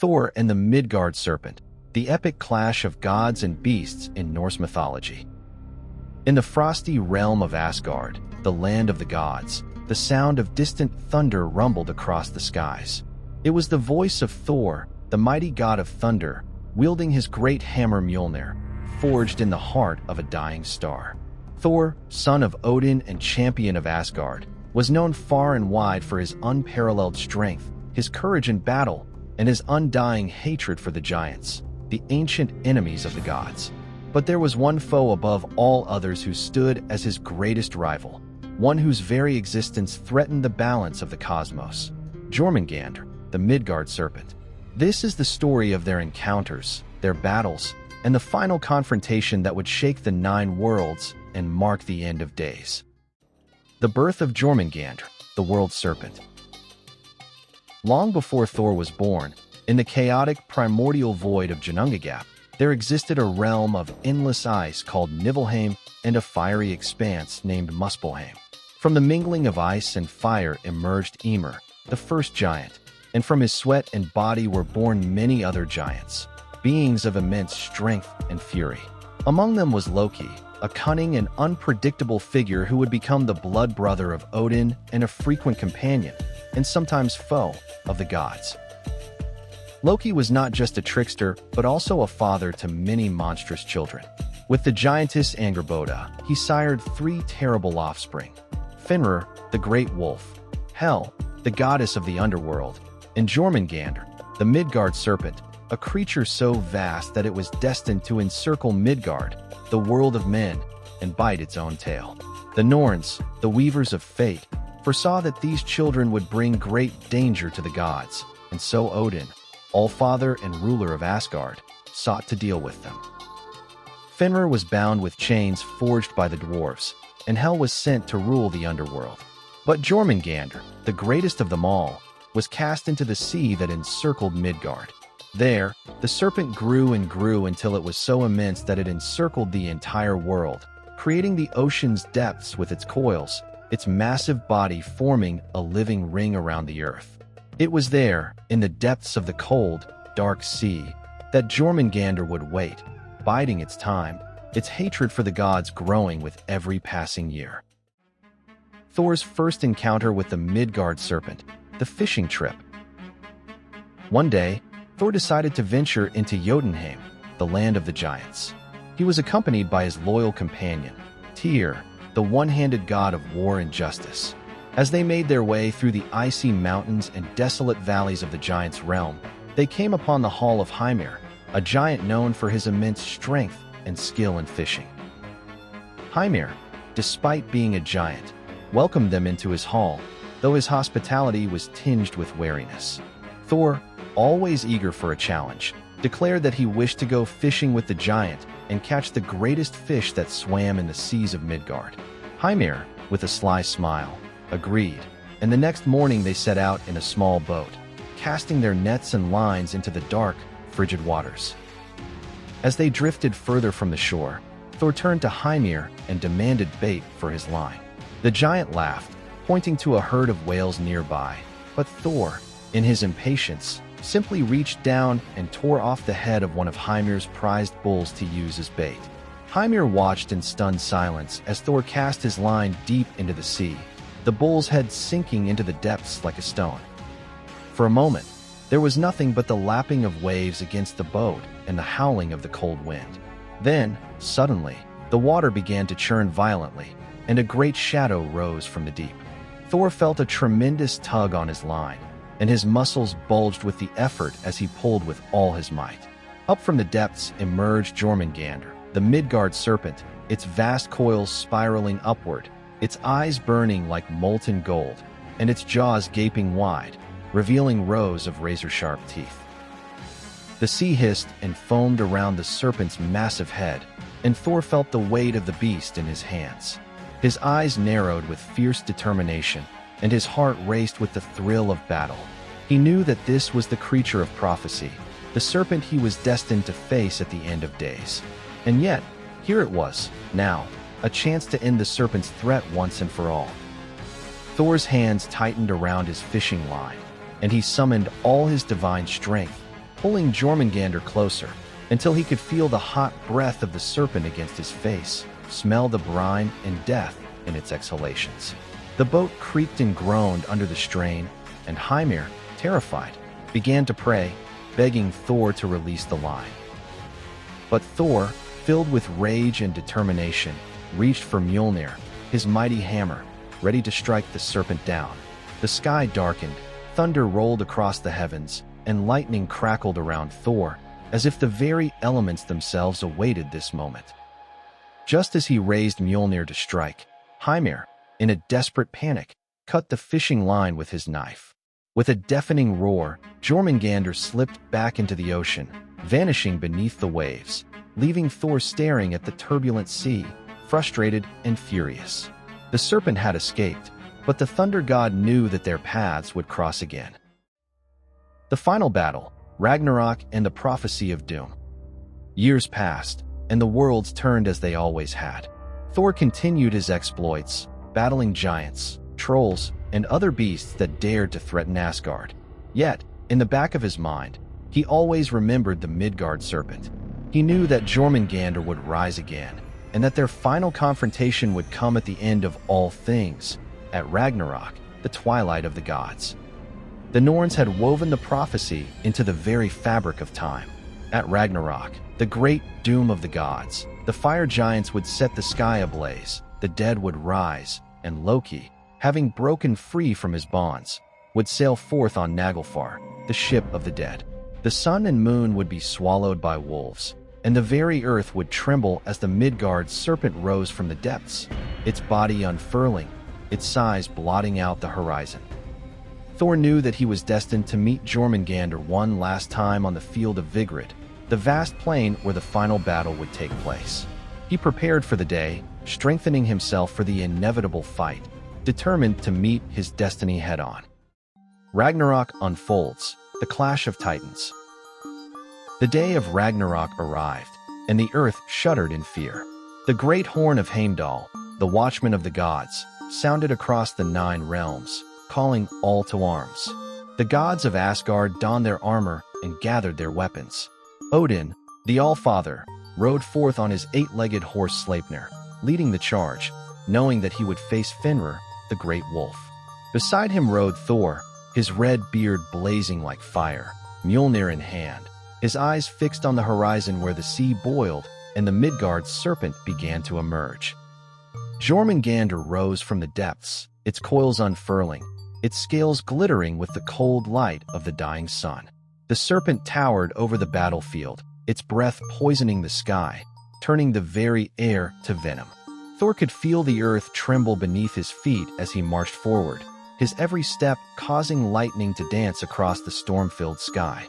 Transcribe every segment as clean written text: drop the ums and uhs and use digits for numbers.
Thor and the Midgard Serpent, the epic clash of gods and beasts in Norse mythology. In the frosty realm of Asgard, the land of the gods, the sound of distant thunder rumbled across the skies. It was the voice of Thor, the mighty god of thunder, wielding his great hammer Mjolnir, forged in the heart of a dying star. Thor, son of Odin and champion of Asgard, was known far and wide for his unparalleled strength, his courage in battle, and his undying hatred for the giants, the ancient enemies of the gods. But there was one foe above all others who stood as his greatest rival, one whose very existence threatened the balance of the cosmos: Jormungandr, the Midgard Serpent. This is the story of their encounters, their battles, and the final confrontation that would shake the 9 worlds and mark the end of days. The birth of Jormungandr, the world serpent. Long before Thor was born, in the chaotic primordial void of Ginnungagap, there existed a realm of endless ice called Niflheim and a fiery expanse named Muspelheim. From the mingling of ice and fire emerged Ymir, the first giant, and from his sweat and body were born many other giants, beings of immense strength and fury. Among them was Loki, a cunning and unpredictable figure who would become the blood brother of Odin and a frequent companion, and sometimes foe, of the gods. Loki was not just a trickster, but also a father to many monstrous children. With the giantess Angrboda, he sired 3 terrible offspring: Fenrir, the great wolf; Hel, the goddess of the underworld; and Jormungandr, the Midgard Serpent, a creature so vast that it was destined to encircle Midgard, the world of men, and bite its own tail. The Norns, the weavers of fate, foresaw that these children would bring great danger to the gods, and so Odin, All-Father and ruler of Asgard, sought to deal with them. Fenrir was bound with chains forged by the dwarves, and Hel was sent to rule the underworld. But Jormungandr, the greatest of them all, was cast into the sea that encircled Midgard. There, the serpent grew and grew until it was so immense that it encircled the entire world, creating the ocean's depths with its coils, its massive body forming a living ring around the earth. It was there, in the depths of the cold, dark sea, that Jormungandr would wait, biding its time, its hatred for the gods growing with every passing year. Thor's first encounter with the Midgard Serpent, the fishing trip. One day, Thor decided to venture into Jotunheim, the land of the giants. He was accompanied by his loyal companion, Tyr, the one-handed god of war and justice. As they made their way through the icy mountains and desolate valleys of the giants' realm, they came upon the Hall of Hymir, a giant known for his immense strength and skill in fishing. Hymir, despite being a giant, welcomed them into his hall, though his hospitality was tinged with wariness. Thor, always eager for a challenge, declared that he wished to go fishing with the giant and catch the greatest fish that swam in the seas of Midgard. Hymir, with a sly smile, agreed, and the next morning they set out in a small boat, casting their nets and lines into the dark, frigid waters. As they drifted further from the shore, Thor turned to Hymir and demanded bait for his line. The giant laughed, pointing to a herd of whales nearby, but Thor, in his impatience, simply reached down and tore off the head of one of Hymir's prized bulls to use as bait. Hymir watched in stunned silence as Thor cast his line deep into the sea, the bull's head sinking into the depths like a stone. For a moment, there was nothing but the lapping of waves against the boat and the howling of the cold wind. Then, suddenly, the water began to churn violently, and a great shadow rose from the deep. Thor felt a tremendous tug on his line, and his muscles bulged with the effort as he pulled with all his might. Up from the depths emerged Jormungandr, the Midgard Serpent, its vast coils spiraling upward, its eyes burning like molten gold, and its jaws gaping wide, revealing rows of razor-sharp teeth. The sea hissed and foamed around the serpent's massive head, and Thor felt the weight of the beast in his hands. His eyes narrowed with fierce determination, and his heart raced with the thrill of battle. He knew that this was the creature of prophecy, the serpent he was destined to face at the end of days. And yet, here it was, now, a chance to end the serpent's threat once and for all. Thor's hands tightened around his fishing line, and he summoned all his divine strength, pulling Jormungandr closer, until he could feel the hot breath of the serpent against his face, smell the brine and death in its exhalations. The boat creaked and groaned under the strain, and Hymir, terrified, began to pray, begging Thor to release the line. But Thor, filled with rage and determination, reached for Mjolnir, his mighty hammer, ready to strike the serpent down. The sky darkened, thunder rolled across the heavens, and lightning crackled around Thor, as if the very elements themselves awaited this moment. Just as he raised Mjolnir to strike, Hymir, in a desperate panic, cut the fishing line with his knife. With a deafening roar, Jormungandr slipped back into the ocean, vanishing beneath the waves, leaving Thor staring at the turbulent sea, frustrated and furious. The serpent had escaped, but the thunder god knew that their paths would cross again. The final battle, Ragnarok and the prophecy of doom. Years passed, and the worlds turned as they always had. Thor continued his exploits, battling giants, trolls, and other beasts that dared to threaten Asgard. Yet, in the back of his mind, he always remembered the Midgard Serpent. He knew that Jormungandr would rise again, and that their final confrontation would come at the end of all things, at Ragnarok, the twilight of the gods. The Norns had woven the prophecy into the very fabric of time. At Ragnarok, the great doom of the gods, the fire giants would set the sky ablaze, the dead would rise, and Loki, having broken free from his bonds, would sail forth on Naglfar, the ship of the dead. The sun and moon would be swallowed by wolves, and the very earth would tremble as the Midgard Serpent rose from the depths, its body unfurling, its size blotting out the horizon. Thor knew that he was destined to meet Jormungandr one last time on the field of Vigrid, the vast plain where the final battle would take place. He prepared for the day, strengthening himself for the inevitable fight, determined to meet his destiny head-on. Ragnarok unfolds, the clash of titans. The day of Ragnarok arrived, and the earth shuddered in fear. The great horn of Heimdall, the watchman of the gods, sounded across the 9 realms, calling all to arms. The gods of Asgard donned their armor and gathered their weapons. Odin, the All-Father, rode forth on his 8-legged horse Sleipnir, leading the charge, knowing that he would face Fenrir, the great wolf. Beside him rode Thor, his red beard blazing like fire, Mjolnir in hand, his eyes fixed on the horizon where the sea boiled and the Midgard Serpent began to emerge. Jormungandr rose from the depths, its coils unfurling, its scales glittering with the cold light of the dying sun. The serpent towered over the battlefield, its breath poisoning the sky, turning the very air to venom. Thor could feel the earth tremble beneath his feet as he marched forward, his every step causing lightning to dance across the storm-filled sky.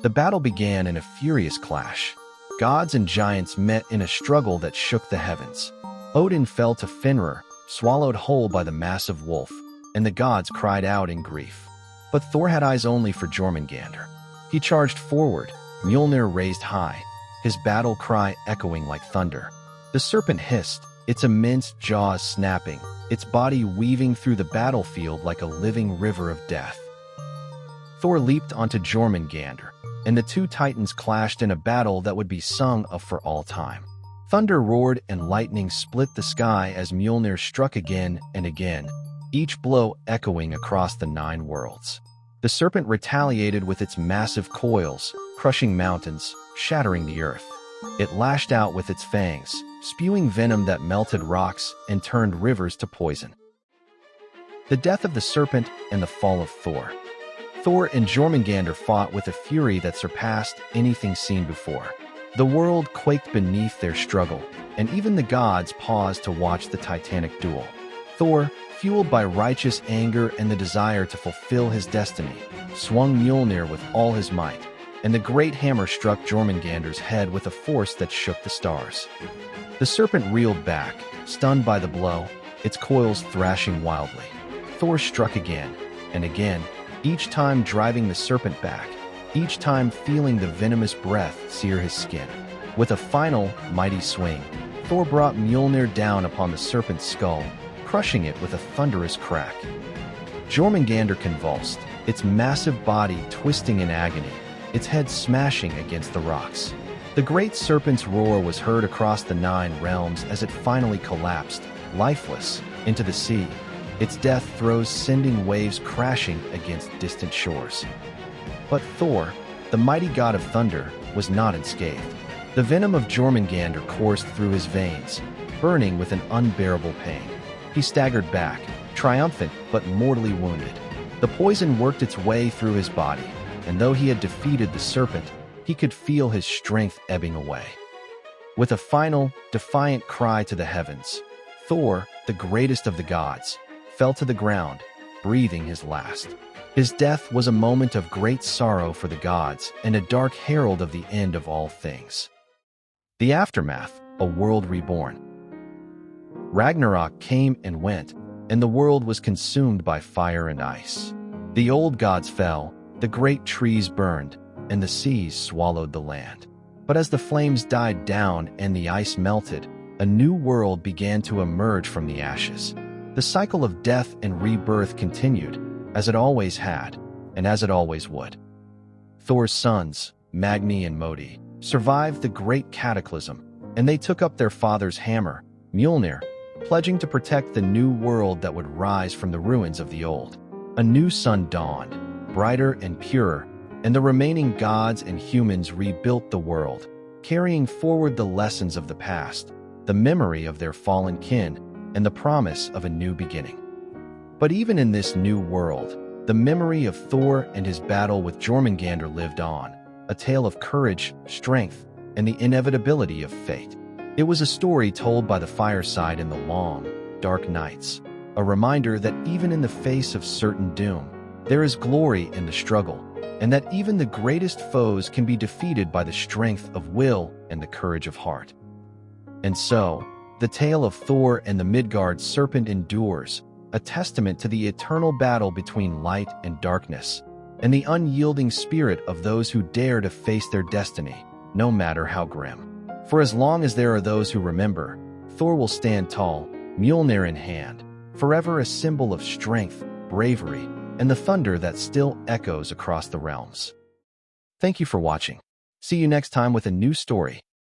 The battle began in a furious clash. Gods and giants met in a struggle that shook the heavens. Odin fell to Fenrir, swallowed whole by the massive wolf, and the gods cried out in grief. But Thor had eyes only for Jormungandr. He charged forward, Mjolnir raised high, his battle cry echoing like thunder. The serpent hissed, its immense jaws snapping, its body weaving through the battlefield like a living river of death. Thor leaped onto Jormungandr, and the 2 titans clashed in a battle that would be sung of for all time. Thunder roared and lightning split the sky as Mjolnir struck again and again, each blow echoing across the 9 worlds. The serpent retaliated with its massive coils, crushing mountains, shattering the earth. It lashed out with its fangs, spewing venom that melted rocks and turned rivers to poison. The death of the serpent and the fall of Thor. Thor and Jormungandr fought with a fury that surpassed anything seen before. The world quaked beneath their struggle, and even the gods paused to watch the titanic duel. Thor, fueled by righteous anger and the desire to fulfill his destiny, swung Mjolnir with all his might, and the great hammer struck Jormungandr's head with a force that shook the stars. The serpent reeled back, stunned by the blow, its coils thrashing wildly. Thor struck again, and again, each time driving the serpent back, each time feeling the venomous breath sear his skin. With a final, mighty swing, Thor brought Mjolnir down upon the serpent's skull, crushing it with a thunderous crack. Jormungandr convulsed, its massive body twisting in agony, its head smashing against the rocks. The great serpent's roar was heard across the 9 realms as it finally collapsed, lifeless, into the sea, its death throes sending waves crashing against distant shores. But Thor, the mighty god of thunder, was not unscathed. The venom of Jormungandr coursed through his veins, burning with an unbearable pain. He staggered back, triumphant but mortally wounded. The poison worked its way through his body, and though he had defeated the serpent, he could feel his strength ebbing away. With a final, defiant cry to the heavens, Thor, the greatest of the gods, fell to the ground, breathing his last. His death was a moment of great sorrow for the gods and a dark herald of the end of all things. The aftermath, a world reborn. Ragnarok came and went, and the world was consumed by fire and ice. The old gods fell, the great trees burned, and the seas swallowed the land. But as the flames died down and the ice melted, a new world began to emerge from the ashes. The cycle of death and rebirth continued, as it always had, and as it always would. Thor's sons, Magni and Modi, survived the great cataclysm, and they took up their father's hammer, Mjolnir, pledging to protect the new world that would rise from the ruins of the old. A new sun dawned, brighter and purer, and the remaining gods and humans rebuilt the world, carrying forward the lessons of the past, the memory of their fallen kin, and the promise of a new beginning. But even in this new world, the memory of Thor and his battle with Jormungandr lived on, a tale of courage, strength, and the inevitability of fate. It was a story told by the fireside in the long, dark nights, a reminder that even in the face of certain doom, there is glory in the struggle, and that even the greatest foes can be defeated by the strength of will and the courage of heart. And so, the tale of Thor and the Midgard Serpent endures, a testament to the eternal battle between light and darkness, and the unyielding spirit of those who dare to face their destiny, no matter how grim. For as long as there are those who remember, Thor will stand tall, Mjolnir in hand, forever a symbol of strength, bravery, and the thunder that still echoes across the realms. Thank you for watching. See you next time with a new story.